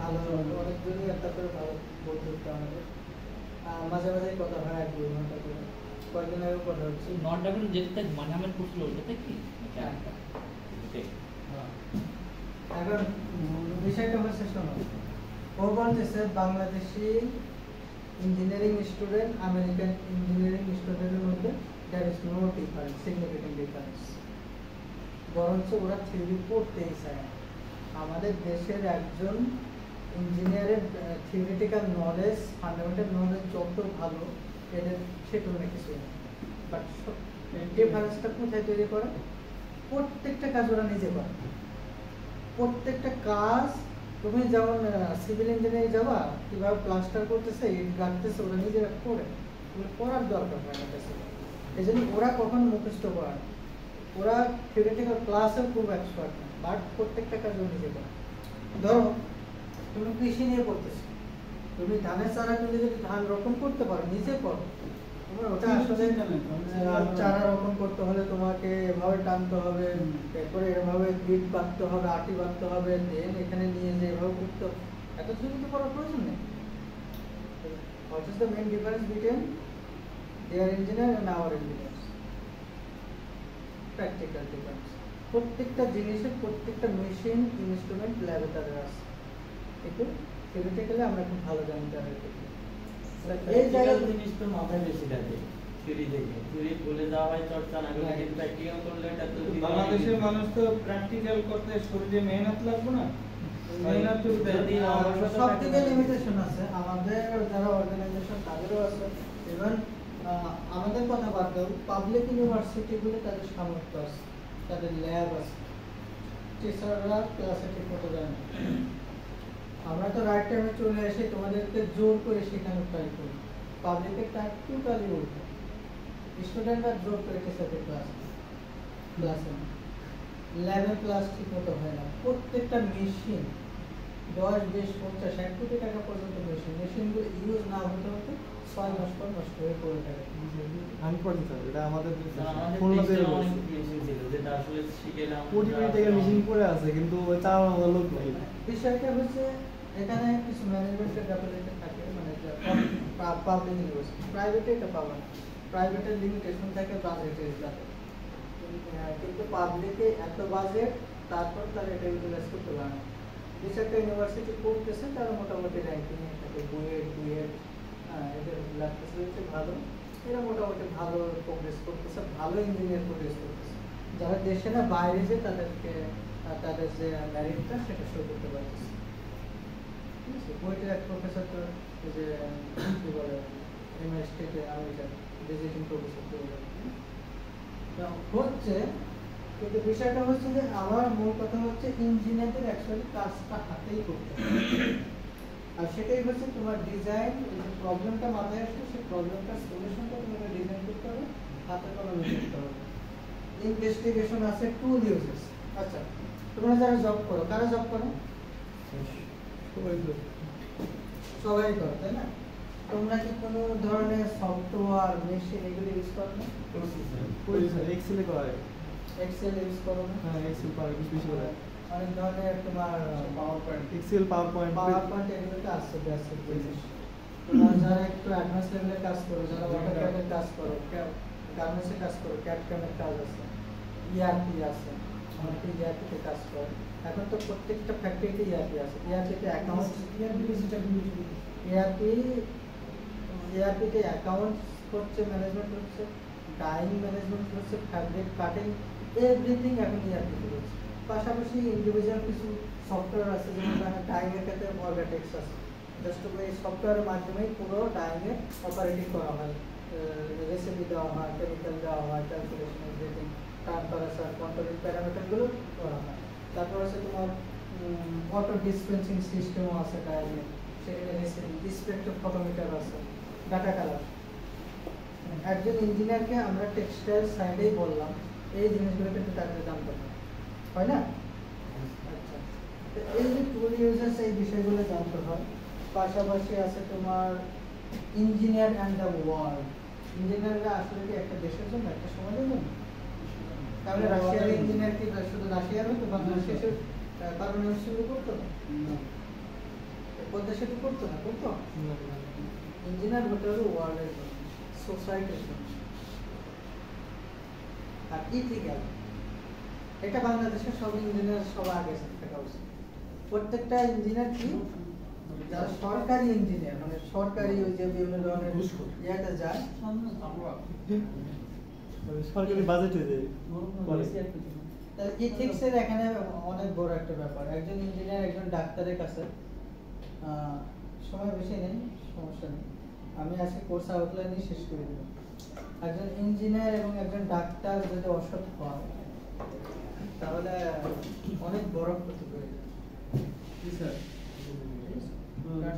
ভালো অনেক দিনই একটা করে ভালো বন্ধুত্ব আমাদের। মাঝে মাঝে কথা হয় 1-2 ঘন্টা করে, কয়েকদিন আগেও কথা হচ্ছে। নট ডাকন যেটা মানে আমার করছিল ওটা কি? হ্যাঁ। ওকে। এখন বিষয়টা হচ্ছে শোনো, ও বলতেছে Bangladeshi engineering student American engineering স্টুডেন্টের মধ্যে there is no difference, significant difference, বরঞ্চ ওরা থিওরি পড়তেই চায় না। আমাদের দেশের একজন ইঞ্জিনিয়ারের থিওরিটিক্যাল নলেজ, ফান্ডামেন্টাল নলেজ যত ভালো, এদের সে তুলনায় কিছু না। বাট ডিফারেন্সটা কোথায় তৈরি করে? প্রত্যেকটা কাজ ওরা নিজে করে, প্রত্যেকটা কাজ। তুমি যেমন সিভিল ইঞ্জিনিয়ারিং যাবা, কিভাবে প্লাস্টার করতেছে, ইট গাঁথতেছে, ওরা নিজেরা করে, তুমি করার দরকার হয় না। এই জন্য ওরা কখন মুখস্থ করে না, ওরা থিওরিটিক্যাল ক্লাসেও খুব এক্সপার্ট না, বাট প্রত্যেকটা কাজ ও নিজে করে। ধরো তুমি কৃষি নিয়ে পড়তেছো, তুমি ধানের চারা তুলে যদি ধান রোপণ করতে পারো, নিজে করো, তোমার ওটা আসলে চারা রোপণ করতে হলে তোমাকে এভাবে টানতে হবে, এরপরে এভাবে গ্রিড বাঁধতে হবে, আটি বাঁধতে হবে, দেন এখানে নিয়ে যে এভাবে করতে হবে, এত কিছু তো করার প্রয়োজন নেই। What is the main difference between their engineer and our engineers? Practical difference. প্রত্যেকটা জিনিসের প্রত্যেকটা মেশিন ইনস্ট্রুমেন্ট ল্যাবে তাদের আছে, কিন্তু থিওরিটিক্যালি আমরা খুব ভালো জানি তাদের। এই জায়গায় জিনিস তো মাথায় বেশি থাকে। থিওরি থেকে থিওরি বলে দেওয়া হয় চর্চা না করলে কিন্তু প্র্যাকটিক্যাল করলে এটা তো বাংলাদেশের মানুষ তো প্র্যাকটিক্যাল করতে শরীরে মেহনত লাগবে না মেহনত তো যদি অবসর সব দিকে লিমিটেশন আছে আমাদের যারা অর্গানাইজেশন তাদেরও আছে ইভেন আমাদের কথা বাদ দাও পাবলিক ইউনিভার্সিটিগুলো তাদের সামর্থ্য আছে তাদের ল্যাব আছে টিচাররা ক্লাসে ঠিক মতো যায় না আমরা তো রাইট টাইমে চলে এসে তোমাদেরকে জোর করে শেখানো ট্রাই করি পাবলিকের টাইম টোটালি উল্টো স্টুডেন্টরা জোর করে টিচারদের ক্লাসে ল্যাবের ক্লাস ঠিক মতো হয় না প্রত্যেকটা মেশিন 10-20-50-60 কোটি টাকা পর্যন্ত মেশিনগুলো ইউজ না হতে হতে 6 মাস পর নষ্ট হয়ে পড়ে থাকে আমি পড়ি স্যার এটা আমাদের আমাদের খুলনাতে দেশে অনেক মেশিন ছিল যেটা আসলে শিখেলাম 20 মিনিট থেকে মেশিন পড়ে আছে কিন্তু ওই চালানোর মতো লোক নেই বিষয়টা হচ্ছে এখানে কিছু ম্যানেজমেন্টের ক্যাপাবিলিটি থাকে মানে পাবলিক ইউনিভার্সিটি প্রাইভেটে এটা পাবে না প্রাইভেটের লিমিটেশন থাকে বাজেটের সাথে কিন্তু পাবলিকে এত বাজেট তারপর তারা এটা ইউটিলাইজ করতে পারে না বিষয়টা ইউনিভার্সিটি পড়তেছে তারা মোটামুটি র্যাঙ্কিং এ থাকে বুয়েট এদের লাগতেছে হচ্ছে ভালো এরা মোটামুটি ভালো প্রোগ্রেস করতেছে ভালো ইঞ্জিনিয়ার প্রোগ্রেস করতেছে যারা দেশে না বাইরে যে তাদেরকে তাদের যে ম্যারিটটা সেটা শো করতে পারতেছে ঠিক আছে বুয়েটের এক প্রফেসর তো এই যে কি বলে এমআই স্টেটে আমেরিকান ভিজিটিং প্রফেসর হচ্ছে কিন্তু বিষয়টা হচ্ছে যে আমার মূল কথা হচ্ছে ইঞ্জিনিয়ারদের অ্যাকচুয়ালি কাজটা হাতেই করতে হবে আর সেটাই হচ্ছে তোমার ডিজাইন যে প্রবলেমটা মাথায় আসছে সেই প্রবলেমটার সলিউশনটা তোমাকে ডিজাইন করতে হবে হাতে কলমে করতে হবে ইনভেস্টিগেশন আছে টুল ইউজেস আচ্ছা তোমরা যারা জব করো কারা জব করো সবাই করো তাই না তোমরা কি কোনো ধরনের সফটওয়্যার মেশিন এগুলো ইউজ করো না করি স্যার এক্সেলে করে এক্সেল ইউজ করো না হ্যাঁ এক্সেল পারে কিছু কিছু করে অনেক ধরনের তোমার PowerPoint Excel PowerPoint এগুলোতে আসছে বেসিক জিনিস তোমরা যারা একটু অ্যাডভান্স লেভেলের কাজ করো যারা অটোক্যাডের কাজ করো গার্মেন্টসের কাজ করো ক্যাড-ক্যামের কাজ আছে ইআরপি আছে অনেকে ইআরপিতে কাজ করে এখন তো প্রত্যেকটা ফ্যাক্টরিতে ইআরপি আছে ইআরপিতে অ্যাকাউন্ট ইআরপিতে অ্যাকাউন্ট হচ্ছে ম্যানেজমেন্ট হচ্ছে ডাইং ম্যানেজমেন্ট হচ্ছে ফ্যাব্রিক কাটিং এভরিথিং এখন ইআরপিতে হচ্ছে পাশাপাশি ইন্ডিভিজুয়াল কিছু সফটওয়্যার আছে যেমন ডাইং এর ক্ষেত্রে মর্গাটেক্স আছে জাস্ট এই সফটওয়্যারের মাধ্যমেই পুরো ডাইং এ অপারেটিং করা হয় রেসিপি দেওয়া হয় কেমিক্যাল দেওয়া হয় ক্যালকুলেশন এভরিথিং টেম্পারেচার কন্ট্রোলিং প্যারামিটারগুলো করা হয় তারপর আছে তোমার অটো ডিসপেন্সিং সিস্টেমও আছে ডাইংয়ে সেখানে ডিসপেক্টিভ ফটোমিটার আছে ডাটা কালার একজন ইঞ্জিনিয়ারকে আমরা টেক্সটাইল সাইডেই বললাম এই জিনিসগুলো কিন্তু তাদের জানতে হবে হয় না আচ্ছা তো এই যে টুল ইউজার্স এই বিষয়গুলো জানতে হয় পাশাপাশি আছে তোমার ইঞ্জিনিয়ার অ্যান্ড দ্য ওয়ার্ল্ড ইঞ্জিনিয়াররা আসলে কি একটা দেশের জন্য একটা সমাজের জন্য তাহলে রাশিয়ার ইঞ্জিনিয়ার কি শুধু রাশিয়ার হতো বাংলাদেশের কারণে শুরু করতো না কোন দেশে কি করতো না করতো ইঞ্জিনিয়ার হতে হবে ওয়ার্ল্ডের জন্য সোসাইটির জন্য আর ইথিক্যাল এটা বাংলাদেশের সব ইঞ্জিনিয়ার সবার আগে থাকা উচিত প্রত্যেকটা ইঞ্জিনিয়ার কি যারা সরকারি ইঞ্জিনিয়ার মানে সরকারি ওই যে বিভিন্ন ধরনের ইয়েতে যায় সরকারি বাজেটে যে করে তাহলে ইথিক্সের এখানে অনেক বড় একটা ব্যাপার একজন ইঞ্জিনিয়ার একজন ডাক্তারের কাছে সময় বেশি নেই সমস্যা নেই আমি আজকে কোর্স আউটলাইনই শেষ করে দেব একজন ইঞ্জিনিয়ার এবং একজন ডাক্তার যদি অসৎ হয় তাহলে অনেক বড় ক্ষতি করে যায়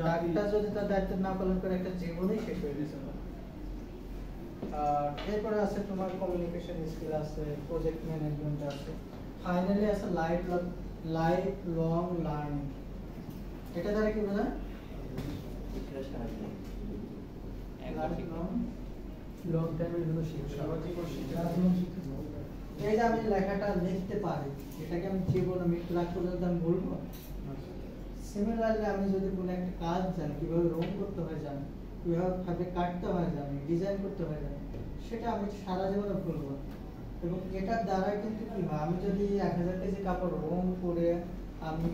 ডাক্তার যদি তার দায়িত্ব না পালন করে একটা জীবনই শেষ হয়ে গেছে আর এরপরে আছে তোমার কমিউনিকেশন স্কিল আছে প্রজেক্ট ম্যানেজমেন্ট আছে ফাইনালি আছে লাইফ লং লার্নিং এটা দ্বারা কি বোঝায় লং টাইমের জন্য শিক্ষা এই যে আমি লেখাটা লিখতে পারি এটাকে আমি জীবনে মৃত্যু লাখ পর্যন্ত আমি বলবো সিমিলারলি আমি যদি কোনো একটা কাজ জানি কিভাবে রং করতে হয় জানি কিভাবে ফ্যাব্রিক কাটতে হয় জানি ডিজাইন করতে হয় জানি সেটা আমি সারা জীবনে ভুলবো এবং এটার দ্বারা কিন্তু কি হয় আমি যদি 1000 কেজি কাপড় রং করে আমি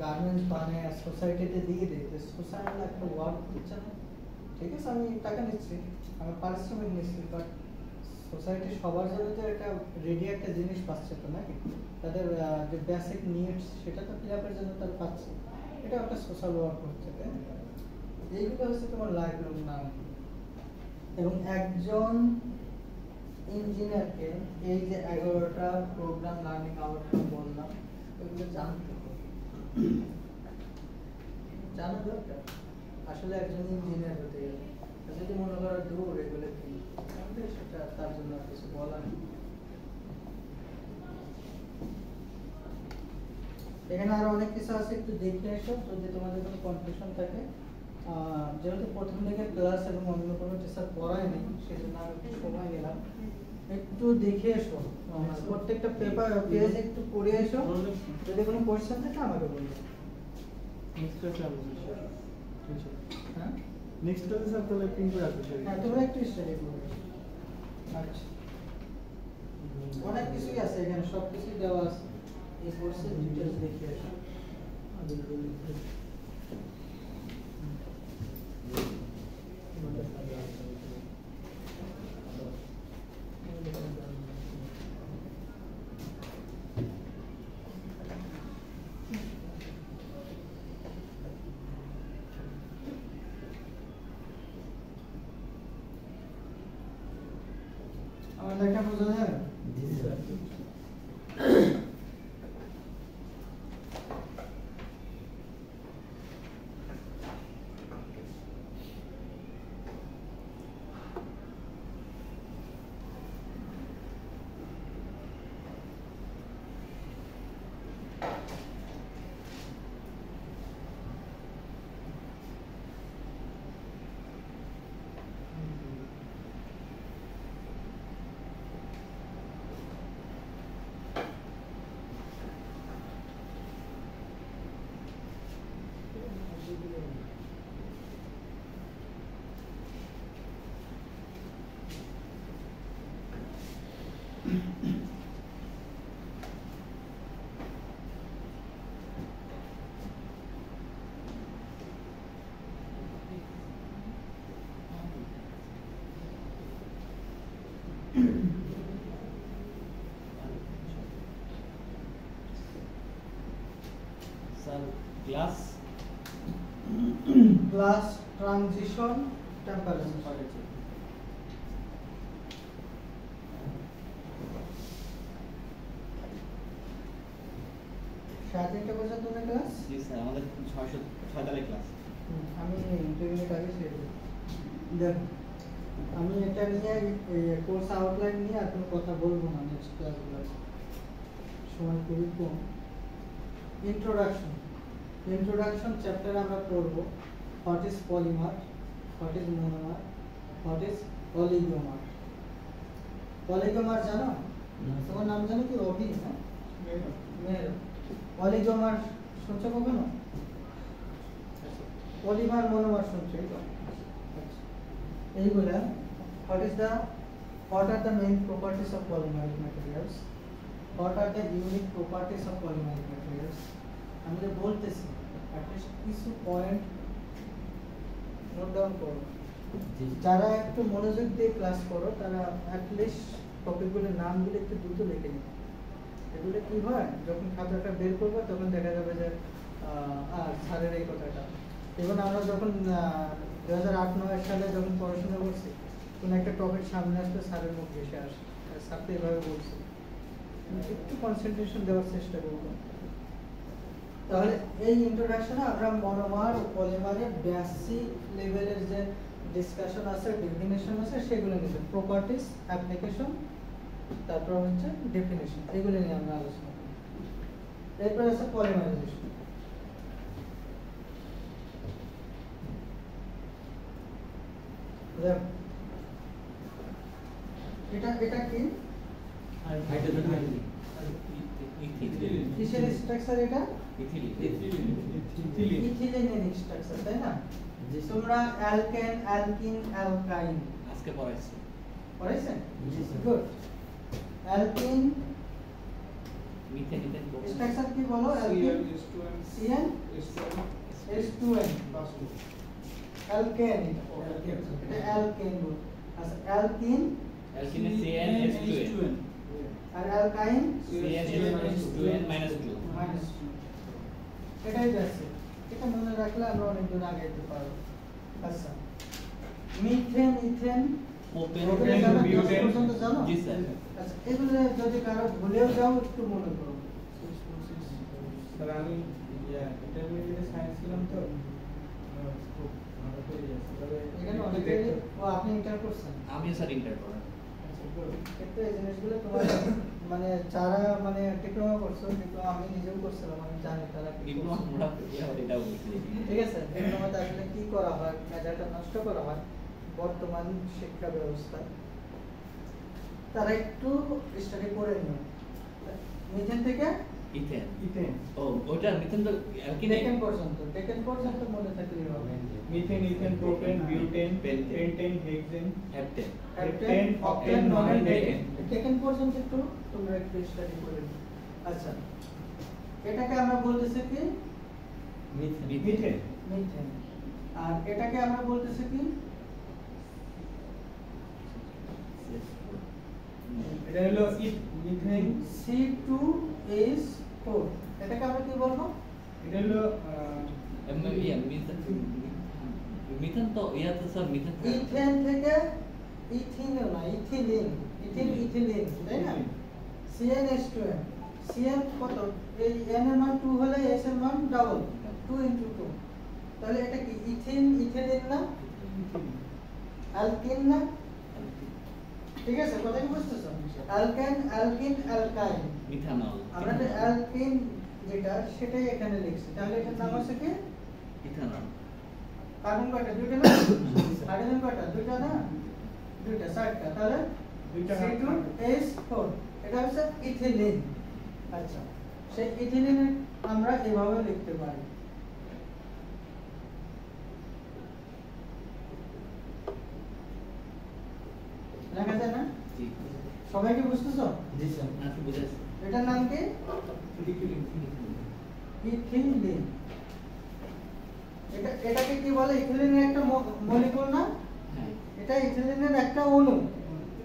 গার্মেন্টস বানিয়ে সোসাইটিতে দিয়ে দিই সোসাইটির একটা ওয়ার্ক হচ্ছে না ঠিক আছে, আমি টাকা নিচ্ছি, আমি পারিশ্রমিক নিচ্ছি, বাট সোসাইটি সবার জন্য তো একটা রেডি একটা জিনিস পাচ্ছে তো নাকি, তাদের যে বেসিক নিডস সেটা তো ফিল আপের জন্য তারা পাচ্ছে, এটা একটা সোশ্যাল ওয়ার্ক হচ্ছে, তাই না? এইগুলো হচ্ছে তোমার লাইফ লং নাম। এবং একজন ইঞ্জিনিয়ারকে এই যে 11টা প্রোগ্রাম লার্নিং আউটকাম বললাম ওইগুলো জানতে হবে, জানা দরকার আসলে একজন ইঞ্জিনিয়ার হতে গেলে। যদি মনে করো দূর এগুলো কি, তাহলে সেটা তার জন্য আর কিছু বলার নেই। এখানে আরো অনেক কিছু আছে, একটু দেখে এসো যদি তোমাদের কোনো কনফিউশন থাকে। যেহেতু প্রথম দিকে ক্লাস এবং অন্য কোনো টিচার পড়ায়নি, সেই জন্য আমি একটু সময় নিলাম, একটু দেখে এসো, প্রত্যেকটা পেপার পেজ একটু পড়ে এসো, যদি কোনো কোয়েশ্চেন থাকে আমাকে বলবে। নেক্সট ক্লাসে আলোচনা শেষ। হ্যাঁ নেক্সট ক্লাসে স্যার তাহলে প্রিন্ট করে আসবে স্যার। হ্যাঁ, তোমরা একটু স্টাডি করবে। আচ্ছা, অনেক কিছুই আছে এখানে, সব কিছুই দেওয়া আছে, এই কোর্সের ডিটেইলস দেখে আসো। আমার লেখা বোঝা যায়? Sir class class transition temperature. সাড়ে 3টা পর্যন্ত তোমার ক্লাস? জি স্যার, আমাদের 606 ক্লাস। আমি 2 মিনিট আগে শেষ করব। দেখো, আমি এটা নিয়ে কোর্স আউটলাইন নিয়ে আর কোনো কথা বলবো না নেক্সট ক্লাসগুলো, সময় খুবই কম। ইন্ট্রোডাকশন চ্যাপ্টারে আমরা পড়বো what is polymer, what is monomer, what is oligomer. পলিগোমার জানো? তোমার নাম জানো কি? অভি না? মেহের। অলিগোমার শুনছো কখনো? পলিমার মোনোমার শুনছো? এইগুলা what are the main properties of polymeric materials, what are the unique properties of polymeric materials, আমি যে বলতেছি অ্যাটলিস্ট কিছু পয়েন্ট নোট ডাউন করো। যারা একটু মনোযোগ দিয়ে ক্লাস করো তারা অ্যাটলিস্ট টপিকগুলোর নামগুলো একটু দ্রুত লিখে নিবে। এগুলো কি হয়, যখন খাতাটা বের করবো তখন দেখা যাবে যে স্যারের এই কথাটা। এবং আমরা যখন 2008-09 সালে যখন পড়াশোনা করছি, কোনো একটা টপিক সামনে আসলে স্যারের মুখ ভেসে আসে, স্যার তো এভাবে বলছে, একটু কনসেন্ট্রেশন দেওয়ার চেষ্টা করবো। তাহলে এই ইন্ট্রোডাকশনে আমরা মনোমার ও পলিমারের বেসিক লেভেলের যে ডিসকাশন আছে, ডেফিনেশন আছে, সেগুলো নিয়ে প্রপার্টিস, অ্যাপ্লিকেশন, তারপর হচ্ছে ডেফিনেশন, এগুলো নিয়ে আমরা আলোচনা করি। এরপর আছে পলিমারাইজেশন। এটা কি? কিসের স্ট্রাকচার এটা? ইথিলিনের স্ট্রাকচার, তাই না? তোমরা অ্যালকেন, অ্যালকিন, অ্যালকাইন আজকে পড়াইছি। পড়াইছেন? গুড। অ্যালকিন মিথেন স্ট্রাকচার কি বলো? অ্যালকিন CN H2N অ্যালকেন, এটা অ্যালকেন বল। আচ্ছা অ্যালকিন অ্যালকিনে CnH2n আর অ্যালকাইন CnH2n -2 মাইনাস 2। এটাই যাচ্ছে, এটা মনে রাখলে আমরা অনেক দূর আগে যেতে পারবো। আচ্ছা মিথেন, ইথেন, প্রোপেন, প্রোপেন, জানো? বিউটেন। 10 পর্যন্ত জানো? জি স্যার। আচ্ছা এগুলো যদি কারো ভুলেও যাও একটু মনে করো। স্যার আমি ইন্টারমিডিয়েটে সায়েন্স ছিলাম তো খুব ভালো করে যাচ্ছে তবে এখানে অনেকে ও আপনি ইন্টার করছেন। আমিও স্যার ইন্টার করা। কিন্তু এই জিনিসগুলো তোমার মানে যারা মানে ডিপ্লোমা করছো, ডিপ্লোমা আমি নিজেও করছিলাম, আমি জানি তারা কি ডিপ্লোমা করছে। আমরা এটা বলছি। ঠিক আছে, ডিপ্লোমাতে আসলে কি করা হয়, মেধাটা নষ্ট করা হয় বর্তমান শিক্ষা ব্যবস্থায়, তারা একটু স্টাডি করে নিও। মিথেন থেকে ইথেন। ইথেন, ও ওটা মিথেন তো অ্যালকিনে ডেকেন পর্যন্ত মনে থাকলেই হবে। Methane, ethane, propane, butane, pentane, pentane, hexane, heptane. Heptane, octane, nonane, decane. Decane পর্যন্ত একটু তোমরা একটু স্টাডি করে নিও। আচ্ছা এটাকে আমরা বলতেছি কি মিথেন, মিথেন, আর এটাকে আমরা বলতেছি কি এটা হলো মিথেন, C2H4। এটাকে আমরা কি বলবো? এটা হলো মিথেন তো ইয়া তো স্যার মিথেন ইথেন থেকে ইথিনল না, ইথিলিন, ইথিলিন, তাই না? CnH2n, Cn কত? এই n এর মান 2 হলে s এর মান ডাবল, 2 * 2। তাহলে এটা কি ইথিন, ইথিলিন না? অ্যালকিন না? ঠিক আছে, কথা কি বুঝতেছো? Alkane, alkyne, অ্যালকাইন। মিথানল। আমরা তো অ্যালকিন যেটা সেটাই এখানে লিখছি। তাহলে এটার নাম হচ্ছে কি? ইথানল। কার্বন কয়টা? দুইটা না? হাইড্রোজেন কয়টা? দুইটা না? দুইটা, চারটা। তাহলে দুইটা C2H4, এটা হচ্ছে ইথিলিন। আচ্ছা সেই ইথিলিন আমরা এভাবে লিখতে পারি। লেখা যায় না? জি। সবাই কি বুঝতেছো? জি স্যার। আপনি বুঝাচ্ছেন। এটার নাম কি? ইথিলিন। এটাকে কি বলে? ইথিলিনের একটা মলিকুল না? হ্যাঁ। এটা ইথিলিনের একটা অণু,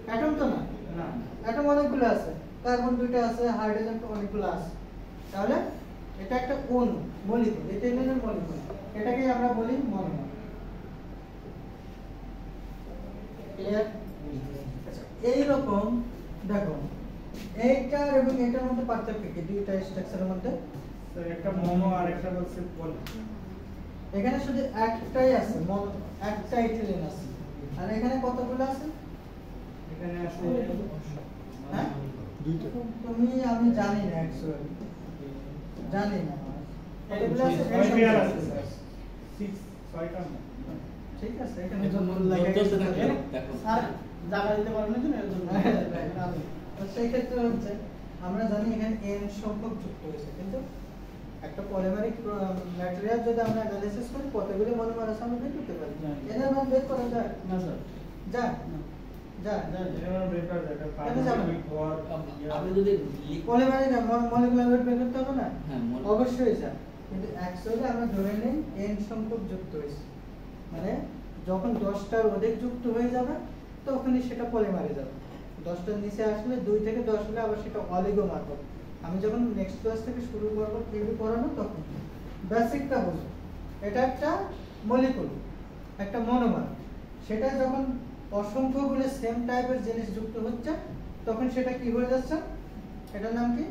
অ্যাটম তো না? না, অ্যাটম অনেকগুলো আছে, কার্বন দুইটা আছে, হাইড্রোজেন অনেকগুলো আছে। তাহলে এটা একটা অণু, মলিকুল, ইথিলিনের মলিকুল। এটাকে আমরা বলি মনোমার। ক্লিয়ার? আচ্ছা এইরকম দেখো, এইটার এবং এটার মধ্যে পার্থক্য কি দুইটা স্ট্রাকচারের মধ্যে? স্যার একটা মনো আর একটা হচ্ছে পলি। এখানে শুধু একটাই আছে, একটা ইথিলিন আছে, আর এখানে কতগুলো আছে? এখানে আছে হ্যাঁ দুইটা। তুমি আমি জানি না, অ্যাকচুয়ালি জানি না কতগুলো আছে। ছয়টা আছে স্যার, 6-6টা না। ঠিক আছে, এখানে এখন জন্য লাগাই ধরতেছে না কেন? দেখো। আর জায়গা দিতে পারবেন না জন্য এর জন্য তো সেই ক্ষেত্রে হচ্ছে আমরা জানি এখানে n সংখ্যক যুক্ত হয়েছে, কিন্তু একটা পলিমারিক ম্যাটেরিয়াল যদি আমরা অ্যানালিসিস করি কতগুলো মনোমার আছে আমরা বের করতে পারি। এর মান বের করা যায় না স্যার, যায় এটা আমার ব্রেকার যেটা কেন যাবে না? পারমাণবিক ভর আপনি যদি পলিমারিক মলিকুলার ওয়েট বের করতে হবে না? হ্যাঁ, অবশ্যই যায়, কিন্তু অ্যাকচুয়ালি আমরা ধরে নেই n সংখ্যক যুক্ত হয়েছে, মানে যখন 10টার অধিক যুক্ত হয়ে যাবে তখনই সেটা পলিমারে যাবে। 10টার নিচে আসলে 2 থেকে 10 হলে আবার সেটা অলিগোমার হবে। আমি যখন নেক্সট ক্লাস থেকে শুরু করব কেবি পড়ানো তখন বেসিকটা বুঝো। এটা একটা মলিকুল, একটা মনোমার, সেটা যখন অসংখ্যগুলো সেম টাইপের জিনিস যুক্ত হচ্ছে তখন সেটা কি হয়ে যাচ্ছে? এটার নাম কি?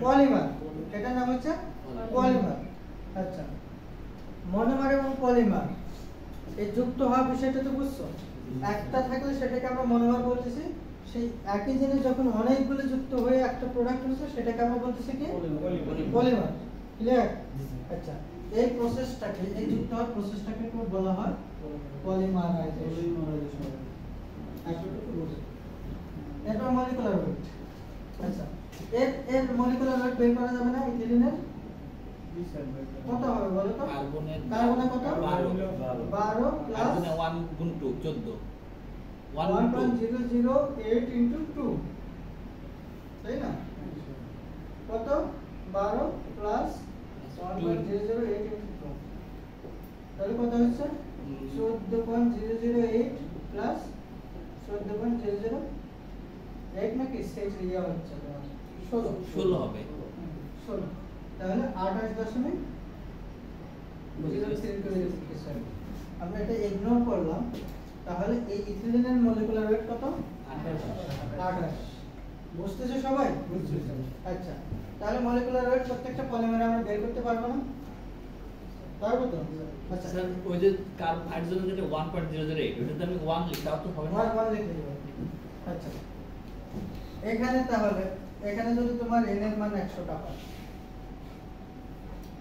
পলিমার। এটার নাম হচ্ছে পলিমার। আচ্ছা মনোমার এবং পলিমার এই যুক্ত হওয়ার বিষয়টা তো বুঝছো? একটা থাকলে সেটাকে আমরা মনোমার বলতেছি, সেই একই জিনিস যখন অনেকগুলো যুক্ত হয়ে একটা প্রোডাক্ট হচ্ছে সেটাকে আমরা বলতেছি কি? পলিমার। ক্লিয়ার? আচ্ছা এই প্রসেসটাকে, এই যুক্ত হওয়ার প্রসেসটাকে কি বলা হয়? পলিমারাইজেশন। এরপর মলিকুলার ওয়েট। আচ্ছা এর মলিকুলার ওয়েট বের করা যাবে না ইথিলিনের? কত হবে বলো তো? কার্বনের কত? 12 প্লাস কার্বনে 1 গুণ 2 14 1.008 into 2, তাই না? কত? 12 প্লাস 1.008 into 2, কত হচ্ছে 14.008 প্লাস 14.008 নাকি সেট ইয়া হচ্ছে তোমার 16 হবে 16 তাহলে 28.0 করে দিচ্ছি। আমরা এটা ইগনোর করলাম, তাহলে এই ইথিলিনের মলিকুলার ওয়েট কত 28। বুঝতেছো সবাই? আচ্ছা, তাহলে মলিকুলার ওয়েট প্রত্যেকটা পলিমারে আমরা বের করতে পারবো না? পারবো তো? আচ্ছা স্যার ওই যে কার্ব হাইড্রোজেন যেটা 1.008 ওটাতে আমি 1 লিখতাও তো হবে না? 1 লিখে দেব। আচ্ছা, এখানে তাহলে এখানে যদি তোমার n এর মান 100 টাকা,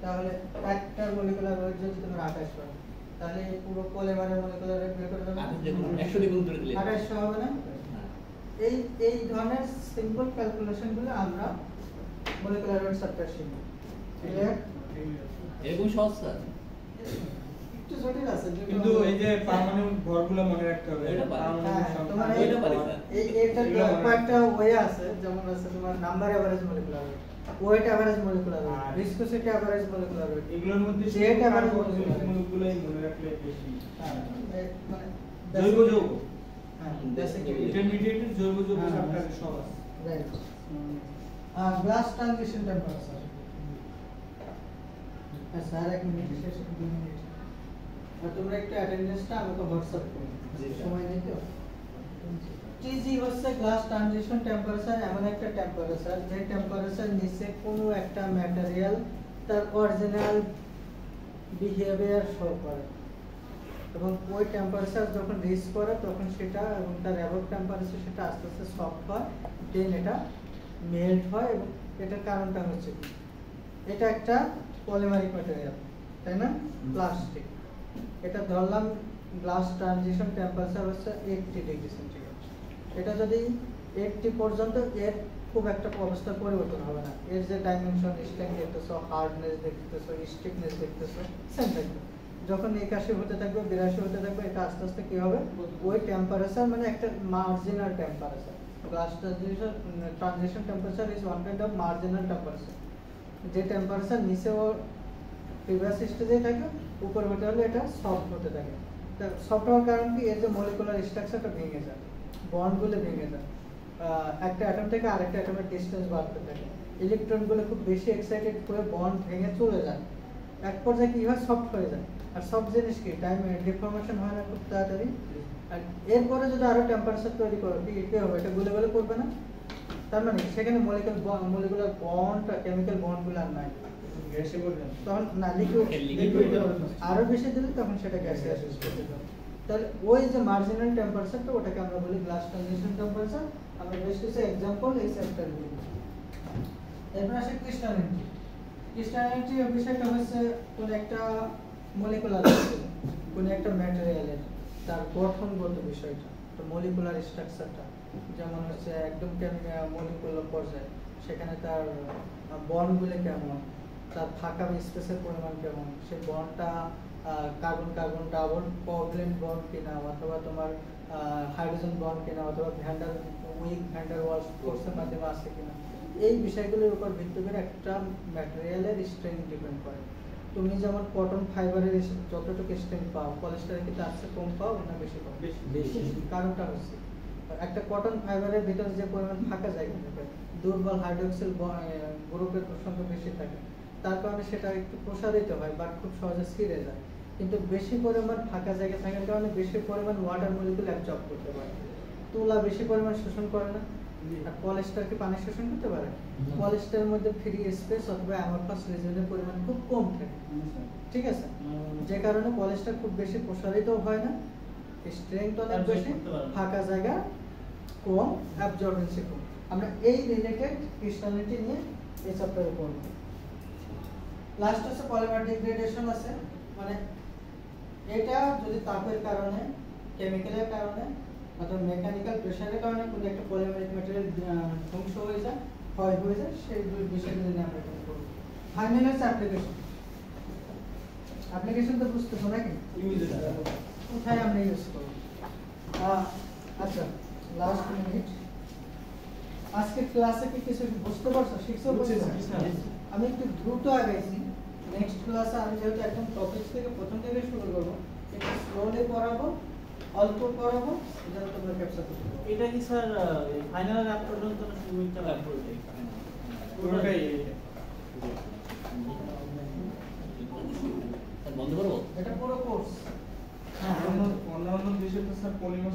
তাহলে একটা মলিকুলার ওয়েট যদি তুমি 28 পাও, তাহলে এই পুরো পলিমারের মলিকুলার ওয়েট বের করে দেবে 100 দিয়ে গুণ করে দিলে 2800 হবে না? হ্যাঁ। এই ধরনের সিম্পল ক্যালকুলেশন গুলো আমরা মলিকুলার ওয়েট চ্যাপ্টার শিখব। ক্লিয়ার? এরকম সহজ স্যার? একটু জটিল আছে কিন্তু এই যে পারমাণবিক ভরগুলো মনে রাখতে হবে। এটা পারি। পারমাণবিক হ্যাঁ, সংখ্যা। তোমার এটা পারি স্যার। এটা এগুলো মনে কয়েকটা ওয়ে আছে, যেমন আছে তোমার number average molecular weight, weight average molecular weight, আর ভিসকোসিটি এভারেজ মলিকুলার ওয়েট। এগুলোর মধ্যে Jet average মূলকগুলোই মনে রাখলে বেশি। মানে জৈব যৌগ, হ্যাঁ, basic ইন্টারমিডিয়েটের জৈব যৌগ হ্যাঁ। চ্যাপ্টারে সব আছে। Right. Glass transition temperature. Sir 1 minute শেষ 2 মিনিট। আর তোমরা একটু অ্যাটেন্ডেন্সটা আমাকে হোয়াটসঅ্যাপ করো। সময় নেই তো? TG হচ্ছে গ্লাস ট্রানজিশন টেম্পারেচার, এমন একটা টেম্পারেচার যে টেম্পারেচার নিচে কোনো একটা ম্যাটেরিয়াল তার অরিজিনাল বিহেভিয়ার শো করে, এবং ওই টেম্পারেচার যখন রিচ করে তখন সেটা এবং তার অ্যাবভ টেম্পারেচার সেটা আস্তে আস্তে সফট হয়, দেন এটা মেল্ট হয়। এবং এটার কারণটা হচ্ছে কি, এটা একটা পলিমারিক ম্যাটেরিয়াল, তাই না? প্লাস্টিক। এটা ধরলাম গ্লাস ট্রানজিশন টেম্পারেচার হচ্ছে 80 ডিগ্রি সেন্টিগ্রেড। এটা যদি 80 পর্যন্ত এর খুব একটা অবস্থা পরিবর্তন হবে না, এর যে ডাইমেনশন, স্ট্রেংথ দেখতেছো, হার্ডনেস দেখতেছো, স্টিফনেস দেখতেছো, সেম থাকবে। যখন 81 হতে থাকবে, 82 হতে থাকবে, এটা আস্তে আস্তে কি হবে, ওই টেম্পারেচার মানে একটা marginal temperature. Glass transition temperature is one kind of marginal temperature. যে টেম্পারেচার নিচে ও প্রিভিয়াস স্টেজে থাকে, উপরে হতে হলে এটা সফট হতে থাকে। সফট হওয়ার কারণ কি, এর যে মলিকুলার স্ট্রাকচারটা ভেঙে যায়, বন্ডগুলো ভেঙে যায়, একটা অ্যাটম থেকে আরেকটা অ্যাটমের ডিসটেন্স বাড়তে থাকে, ইলেকট্রনগুলো খুব বেশি এক্সাইটেড হয়ে বন্ড ভেঙে চলে যায়, এক পর্যায়ে কি হয়, সফট হয়ে যায়। আর সফট জিনিস কি, টাইম ডিফর্মেশন হয় না খুব তাড়াতাড়ি। আর এরপরে যদি আরো টেম্পারেচার তৈরি করো, কি হবে, এটা গলে গলে পড়বে না? তার মানে সেখানে মলিকুলার বন্ড, কেমিক্যাল বন্ডগুলো আর নাই, গ্যাসে বলবেন। তখন না লিকুইড আরো বেশি দিলে তখন সেটা গ্যাসিয়াস স্টেজে যাবে। তাহলে ওই যে মার্জিনাল টেম্পারেচারটা, ওটাকে আমরা বলি গ্লাস ট্রানজিশন টেম্পারেচার। আমরা বেশ কিছু एग्जांपल এই চ্যাপ্টারে দিব। এরপর আসে ক্রিস্টালিনিটি। ক্রিস্টালিনিটি এর বিষয়টা হচ্ছে কোন একটা মলিকুলার কোন একটা ম্যাটেরিয়ালের তার গঠনগত বিষয়টা, তো মলিকুলার স্ট্রাকচারটা, যেমন হচ্ছে একদম মলিকুলার পর্যায়ে, সেখানে তার বন্ডগুলো কেমন, তার ফাঁকা স্পেসের পরিমাণ কেমন, সেই বন্ডটা carbon carbon double covalent bond কিনা, অথবা তোমার হাইড্রোজেন বন্ড কিনা, অথবা ভ্যান্ডার ওয়ালস ফোর্সের মাধ্যমে আছে কিনা, এই বিষয়গুলোর উপর ভিত্তি করে একটা ম্যাটেরিয়ালের স্ট্রেংথ ডিপেন্ড করে। তুমি যেমন কটন ফাইবারের যতটুকু স্ট্রেংথ পাও, পলিস্টারের কি তার চেয়ে কম পাও না বেশি পাও? বেশি। কারণটা হচ্ছে একটা কটন ফাইবারের ভিতরে যে পরিমাণ ফাঁকা জায়গা থাকে, দুর্বল হাইড্রোক্সিল গ্রুপের সংখ্যা বেশি থাকে, তার কারণে সেটা একটু প্রসারিত হয় বা খুব সহজে ছিঁড়ে যায়। কিন্তু বেশি পরিমাণ ফাঁকা জায়গা থাকার কারণে বেশি পরিমাণ ওয়াটার মলিকুল অ্যাবজর্ব করতে পারে। তুলা বেশি পরিমাণ শোষণ করে না, আর পলিস্টার কি পানি শোষণ করতে পারে? পলিস্টারের মধ্যে ফ্রি স্পেস অথবা অ্যামরফাস রিজিয়নের পরিমাণ খুব কম থাকে, ঠিক আছে? যে কারণে পলিস্টার খুব বেশি প্রসারিত হয় না, স্ট্রেংথ অনেক বেশি, ফাঁকা জায়গা কম, অ্যাবজর্বেন্সি কম। আমরা এই রিলেটেড ক্রিস্টালিনিটি নিয়ে এই চ্যাপ্টারে পড়ব। লাস্ট হচ্ছে পলিমার ডিগ্রেডেশন আছে, মানে এটা যদি তাপের কারণে, কেমিক্যালের কারণে অথবা মেকানিক্যাল প্রেসারের কারণে কোনো একটা পলিমারিক ম্যাটেরিয়াল ধ্বংস হয়ে যায়, ক্ষয় হয়ে যায়, সেই দুই বিষয়গুলো নিয়ে আমরা এখানে পড়ব। ফাইনাল হচ্ছে অ্যাপ্লিকেশন। অ্যাপ্লিকেশন তো বুঝতেছো নাকি, কোথায় আমরা ইউজ করব? আচ্ছা, লাস্ট মিনিট। আজকে ক্লাসে কি কিছু বুঝতে পারছো, শিখছো? আমি একটু দ্রুত আগাইছি, নেক্সট ক্লাসে আমি যেহেতু একদম টপিক থেকে প্রথম থেকে শুরু করব, একটু স্লোলি পড়াবো, অল্প পড়াবো, যাতে তোমরা ক্যাপচার করতে পারো। এটা কি স্যার ফাইনাল অ্যাপ পর্যন্ত না শুধু মিডটার্ম অ্যাপ পুরোটাই বন্ধ করবো? এটা পুরো কোর্স। অন্যান্য দেশে তো স্যার পলিমার